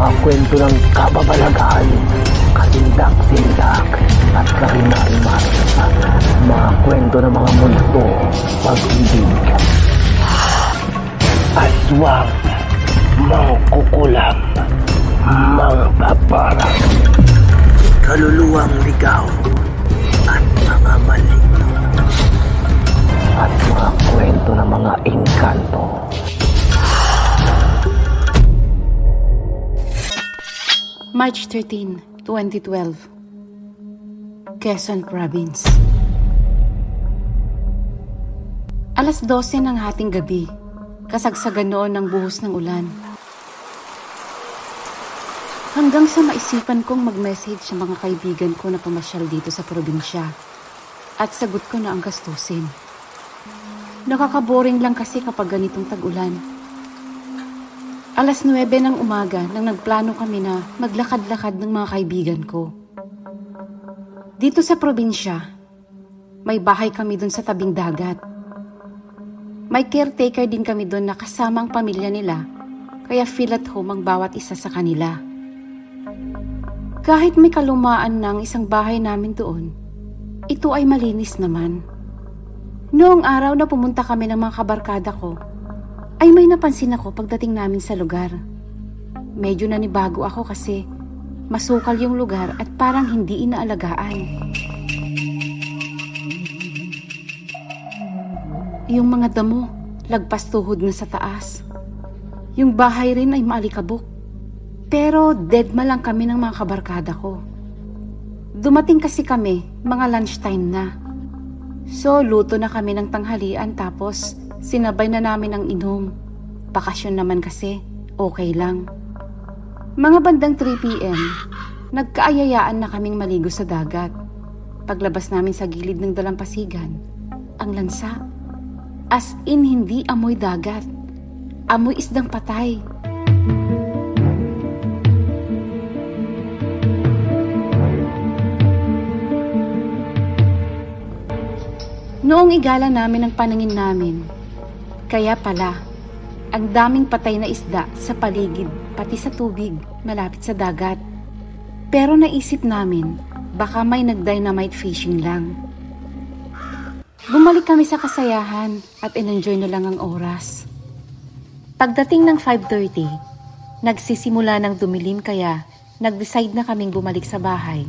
mga kwento ng kababalaghan, katindak-tindak at karimar-rimar, mga kwento ng mga multo, pag-ibig, aswang, mangkukulam, mga babarang, kaluluwang ligaw, at mga maligno, at mga kwento ng mga engkanto. March 13, 2012, Quezon Province. Alas 12 ng hating gabi, kasagsagan noon ng buhos ng ulan. Hanggang sa maisipan kong mag-message sa mga kaibigan ko na pumasyal dito sa probinsya at sagot ko na ang gastusin. Nakakaboring lang kasi kapag ganitong tag-ulan. Alas 9 ng umaga nang nagplano kami na maglakad-lakad ng mga kaibigan ko. Dito sa probinsya, may bahay kami dun sa tabing dagat. May caretaker din kami dun na kasama ang pamilya nila, kaya feel at home ang bawat isa sa kanila. Kahit may kalumaan ng isang bahay namin doon, ito ay malinis naman. Noong araw na pumunta kami ng mga kabarkada ko, ay may napansin ako pagdating namin sa lugar. Medyo nanibago ako kasi masukal yung lugar at parang hindi inaalagaan. Yung mga damo, lagpas tuhod na sa taas. Yung bahay rin ay maalikabok. Pero deadma lang kami ng mga kabarkada ko. Dumating kasi kami, mga lunchtime na. So luto na kami ng tanghalian tapos sinabay na namin ang inom. Bakasyon naman kasi, okay lang. Mga bandang 3 p.m, nagkaayayaan na kaming maligo sa dagat. Paglabas namin sa gilid ng dalampasigan, ang lansa. As in hindi amoy dagat, amoy isdang patay. Noong igala namin ang paningin namin, kaya pala, ang daming patay na isda sa paligid pati sa tubig malapit sa dagat. Pero naisip namin, baka may nag-dynamite fishing lang. Bumalik kami sa kasayahan at in-enjoy na lang ang oras. Pagdating ng 5:30, nagsisimula ng dumilim kaya nag-decide na kaming bumalik sa bahay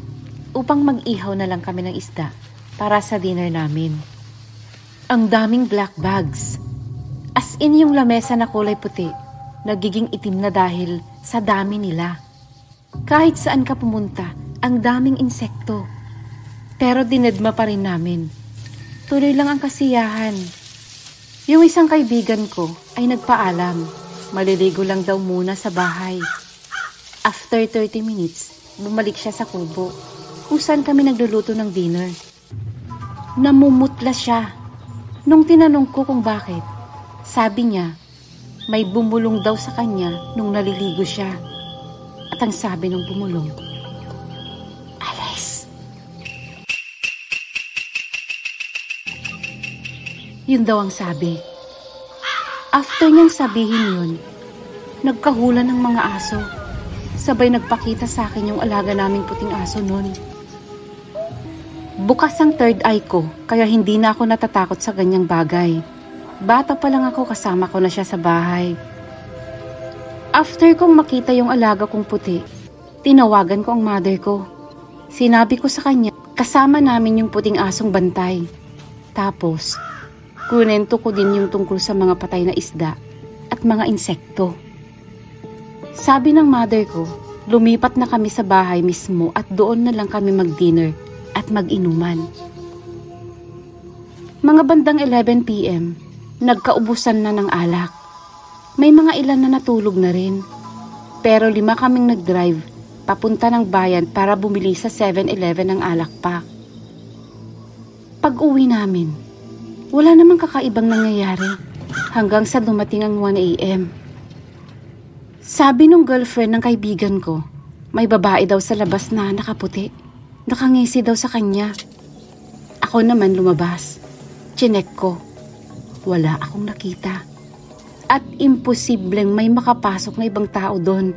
upang mag-ihaw na lang kami ng isda para sa dinner namin. Ang daming black bags. As in yung lamesa na kulay puti, nagiging itim na dahil sa dami nila. Kahit saan ka pumunta, ang daming insekto. Pero dinedma pa rin namin. Tuloy lang ang kasiyahan. Yung isang kaibigan ko ay nagpaalam. Maliligo lang daw muna sa bahay. After 30 minutes, bumalik siya sa kubo, kung saan kami nagluluto ng dinner. Namumutla siya. Nung tinanong ko kung bakit, sabi niya, may bumulong daw sa kanya nung naliligo siya. At ang sabi nung bumulong, "Alis!" Yun daw ang sabi. After niyang sabihin yun, nagkahulan ng mga aso. Sabay nagpakita sa akin yung alaga naming puting aso nun. Bukas ang third eye ko, kaya hindi na ako natatakot sa ganyang bagay. Bata pa lang ako, kasama ko na siya sa bahay. After kong makita yung alaga kong puti, tinawagan ko ang mother ko. Sinabi ko sa kanya, kasama namin yung puting asong bantay. Tapos, kunento ko din yung tungkol sa mga patay na isda at mga insekto. Sabi ng mother ko, lumipat na kami sa bahay mismo at doon na lang kami mag-dinner at mag-inuman. Mga bandang 11 p.m, nagkaubusan na ng alak. May mga ilan na natulog na rin. Pero 5 kaming nag-drive papunta ng bayan para bumili sa 7-Eleven ng alak pack. Pag-uwi namin, wala namang kakaibang nangyayari hanggang sa dumating ang 1 a.m. Sabi nung girlfriend ng kaibigan ko, may babae daw sa labas na nakaputi. Nakangisi daw sa kanya. Ako naman lumabas. Chinek ko. Wala akong nakita. At imposibleng may makapasok na ibang tao doon.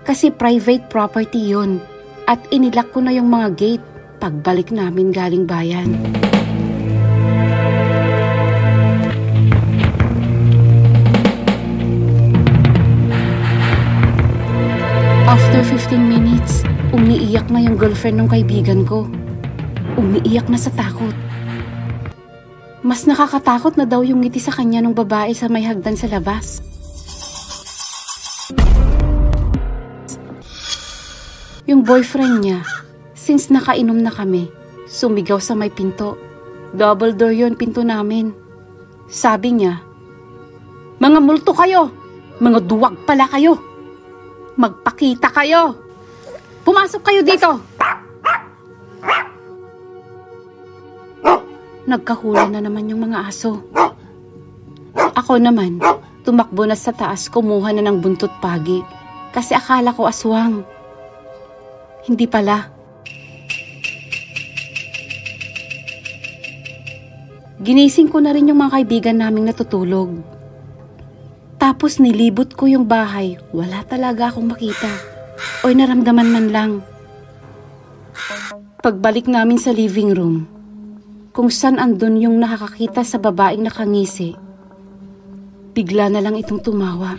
Kasi private property yun at inilak ko na yung mga gate pagbalik namin galing bayan. After 15 minutes, umiiyak na yung girlfriend ng kaibigan ko. Umiiyak na sa takot. Mas nakakatakot na daw yung ngiti sa kanya ng babae sa may hagdan sa labas. Yung boyfriend niya, since nakainom na kami, sumigaw sa may pinto. Double door yun pinto namin. Sabi niya, "Mga multo kayo! Mga duwag pala kayo! Magpakita kayo! Pumasok kayo dito!" Nagkahula na naman yung mga aso. Ako naman, tumakbo na sa taas kumuha na ng buntot pagi kasi akala ko aswang. Hindi pala. Ginising ko na rin yung mga kaibigan naming natutulog. Tapos nilibot ko yung bahay, wala talaga akong makita o naramdaman man lang. Pagbalik namin sa living room, kung saan andun yung nakakakita sa babaeng nakangisi, bigla na lang itong tumawa.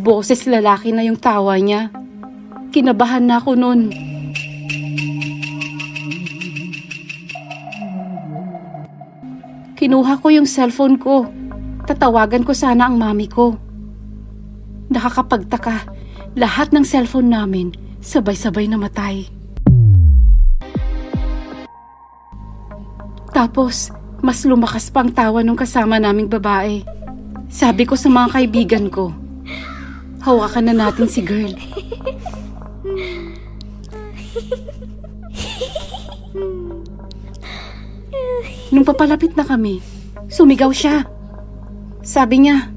Boses lalaki na yung tawa niya. Kinabahan na ako nun. Kinuha ko yung cellphone ko. Tatawagan ko sana ang mami ko. Nakakapagtaka, lahat ng cellphone namin sabay-sabay namatay. Tapos, mas lumakas pang tawa ng kasama naming babae. Sabi ko sa mga kaibigan ko, hawakan na natin si girl. Nung papalapit na kami, sumigaw siya. Sabi niya,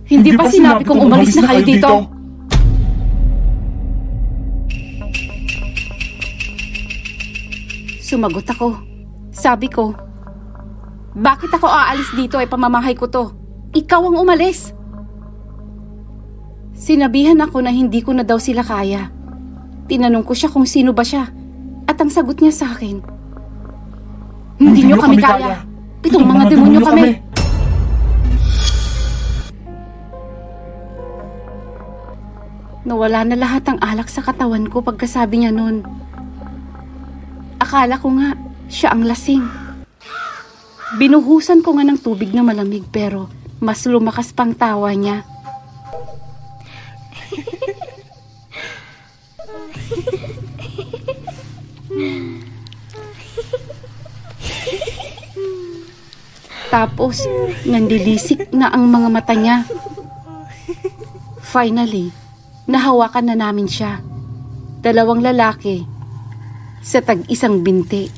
Hindi pa sinabi kong umalis na kayo dito. Sumagot ako. Sabi ko, bakit ako aalis dito ay pamamahay ko to? Ikaw ang umalis. Sinabihan ako na hindi ko na daw sila kaya. Tinanong ko siya kung sino ba siya. At ang sagot niya sa akin, hindi nyo kami kaya. Pitong mga demonyo kami. Nawala na lahat ng alak sa katawan ko pagkasabi niya nun. Akala ko nga, siya ang lasing. Binuhusan ko nga ng tubig na malamig pero mas lumakas pang tawa niya. Tapos, nandilisik na ang mga mata niya. Finally, nahawakan na namin siya. 2 lalaki sa tag-isang binti.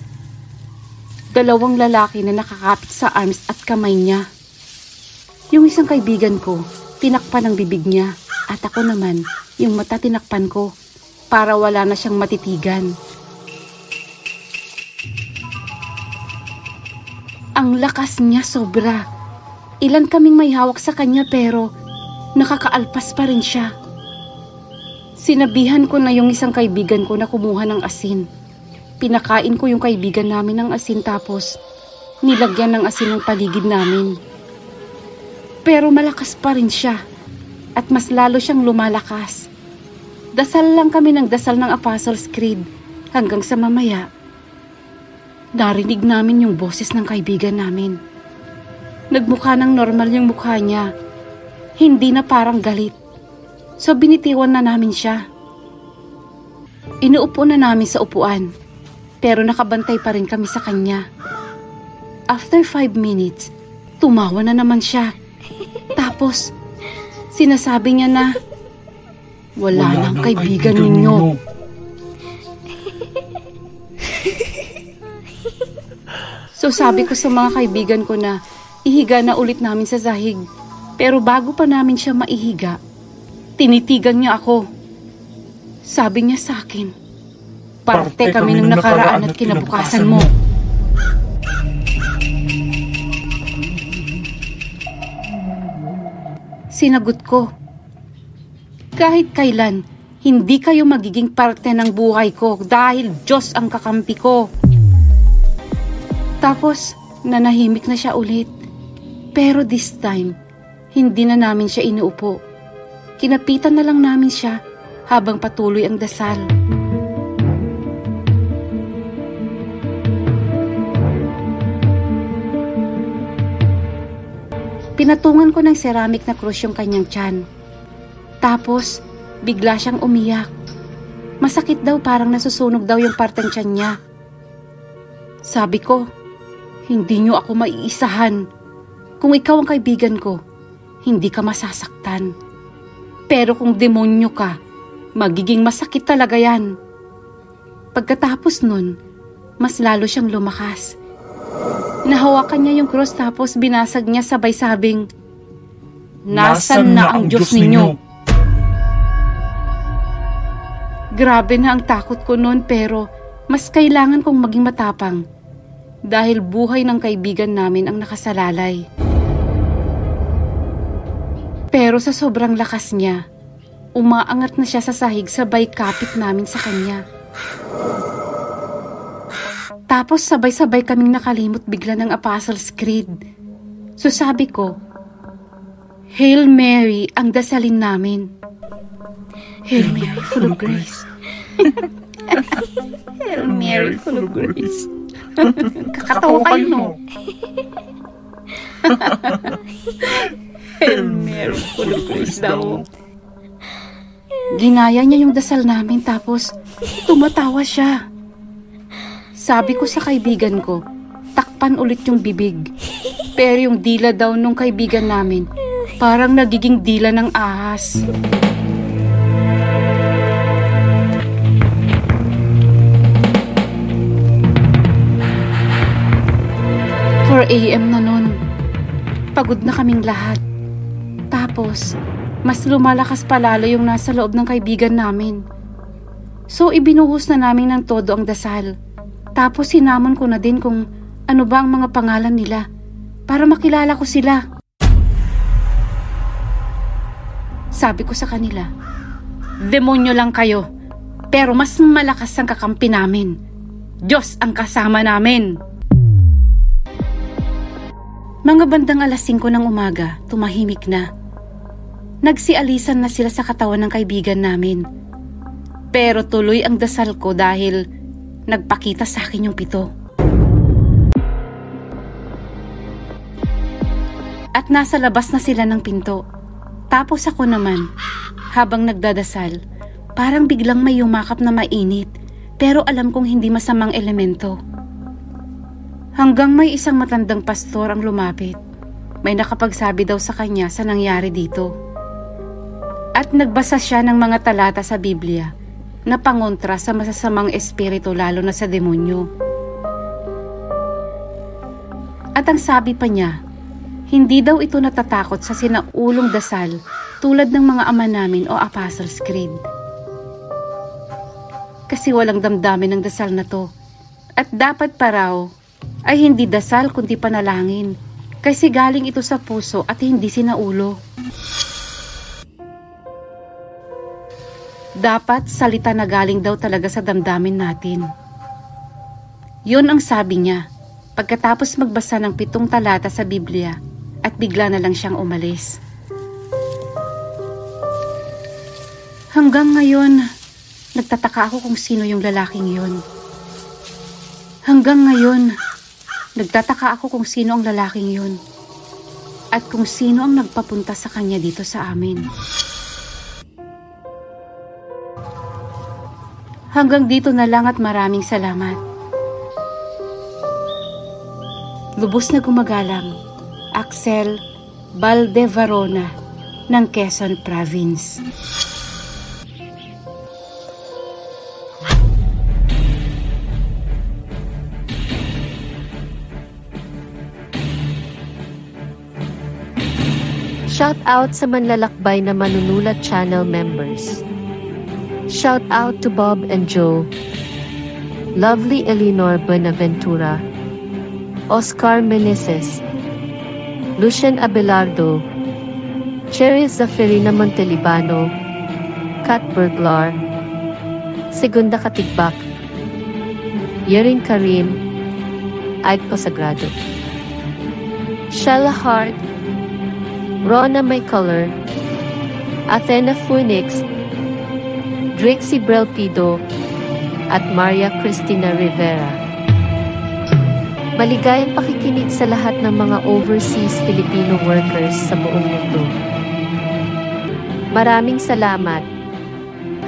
2 lalaki na nakakapit sa arms at kamay niya. Yung isang kaibigan ko, tinakpan ang bibig niya at ako naman, yung mata tinakpan ko para wala na siyang matitigan. Ang lakas niya sobra. Ilan kaming may hawak sa kanya pero nakakaalpas pa rin siya. Sinabihan ko na yung isang kaibigan ko na kumuha ng asin. Pinakain ko yung kaibigan namin ng asin tapos nilagyan ng asin ng paligid namin. Pero malakas pa rin siya at mas lalo siyang lumalakas. Dasal lang kami ng dasal ng Apostles' Creed hanggang sa mamaya. Narinig namin yung boses ng kaibigan namin. Nagmukha ng normal yung mukha niya. Hindi na parang galit. So binitiwan na namin siya. Inuupo na namin sa upuan. Pero nakabantay pa rin kami sa kanya. After 5 minutes, tumawa na naman siya. Tapos, sinasabi niya na, wala nang kaibigan ninyo. So sabi ko sa mga kaibigan ko na ihiga na ulit namin sa sahig Pero bago pa namin siya maihiga, tinitigan niya ako. Sabi niya sa akin, parte kami ng nakaraan at kinabukasan mo. Sinagot ko, kahit kailan, hindi kayo magiging parte ng buhay ko dahil Diyos ang kakampi ko. Tapos, nanahimik na siya ulit. Pero this time, hindi na namin siya inuupo. Kinapitan na lang namin siya habang patuloy ang dasal. Pinatungan ko ng ceramic na krus yung kanyang tiyan. Tapos, bigla siyang umiyak. Masakit daw, parang nasusunog daw yung parteng tiyan niya. Sabi ko, hindi niyo ako maiisahan. Kung ikaw ang kaibigan ko, hindi ka masasaktan. Pero kung demonyo ka, magiging masakit talaga yan. Pagkatapos nun, mas lalo siyang lumakas. Nahawakan niya yung cross tapos binasag niya sabay sabing, "Nasaan na ang Diyos ninyo?" Grabe na ang takot ko noon pero mas kailangan kong maging matapang dahil buhay ng kaibigan namin ang nakasalalay. Pero sa sobrang lakas niya, umaangat na siya sa sahig sabay kapit namin sa kanya. Tapos sabay-sabay kaming nakalimot bigla ng Apostles' Creed. So sabi ko, Hail Mary ang dasalin namin. Hail Mary full of grace. Hail Mary full of grace. Kakatawa kayo, no? Hail Mary full of grace daw. Ginaya niya yung dasal namin tapos tumatawa siya. Sabi ko sa kaibigan ko, takpan ulit yung bibig. Pero yung dila daw nung kaibigan namin, parang nagiging dila ng ahas. 4 AM na nun. Pagod na kaming lahat. Tapos, mas lumalakas palalo yung nasa loob ng kaibigan namin. So, ibinuhos na namin ng todo ang dasal. Tapos, sinamon ko na din kung ano ba ang mga pangalan nila para makilala ko sila. Sabi ko sa kanila, demonyo lang kayo, pero mas malakas ang kakampi namin. Diyos ang kasama namin. Mga bandang 5:00 ng umaga, tumahimik na. Nagsialisan na sila sa katawan ng kaibigan namin. Pero tuloy ang dasal ko dahil nagpakita sa akin yung 7. At nasa labas na sila ng pinto. Tapos ako naman, habang nagdadasal, parang biglang may yumakap na mainit, pero alam kong hindi masamang elemento. Hanggang may isang matandang pastor ang lumapit. May nakapagsabi daw sa kanya sa nangyari dito. At nagbasa siya ng mga talata sa Biblia na pangontra sa masasamang espiritu lalo na sa demonyo. At ang sabi pa niya, hindi daw ito natatakot sa sinaulong dasal tulad ng mga ama namin o Apostles' Creed. Kasi walang damdamin ng dasal na to. At dapat pa raw ay hindi dasal kundi panalangin kasi galing ito sa puso at hindi sinaulo. Dapat salita na galing daw talaga sa damdamin natin. Yun ang sabi niya pagkatapos magbasa ng 7 talata sa Biblia at bigla na lang siyang umalis. Hanggang ngayon, nagtataka ako kung sino yung lalaking yun. Hanggang ngayon, nagtataka ako kung sino ang lalaking yun at kung sino ang nagpapunta sa kanya dito sa amin. Hanggang dito na lang at maraming salamat. Lubos na gumagalang, Axel Valdevarona ng Quezon Province. Shout out sa manlalakbay na manunulat channel members. Shout out to Bob and Joe, Lovely Eleanor Buenaventura, Oscar Meneses, Lucian Abelardo, Cherry Zaferina Montelibano, Kat Burglar, Segunda Katigbak, Yerin Karim, Aiko Sagrado, Shella Hart, Rona My Color, Athena Phoenix, Drixie Brelpido, at Maria Cristina Rivera. Maligayang pakikinig sa lahat ng mga overseas Filipino workers sa buong mundo. Maraming salamat.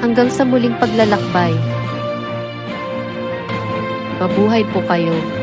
Hanggang sa muling paglalakbay. Mabuhay po kayo.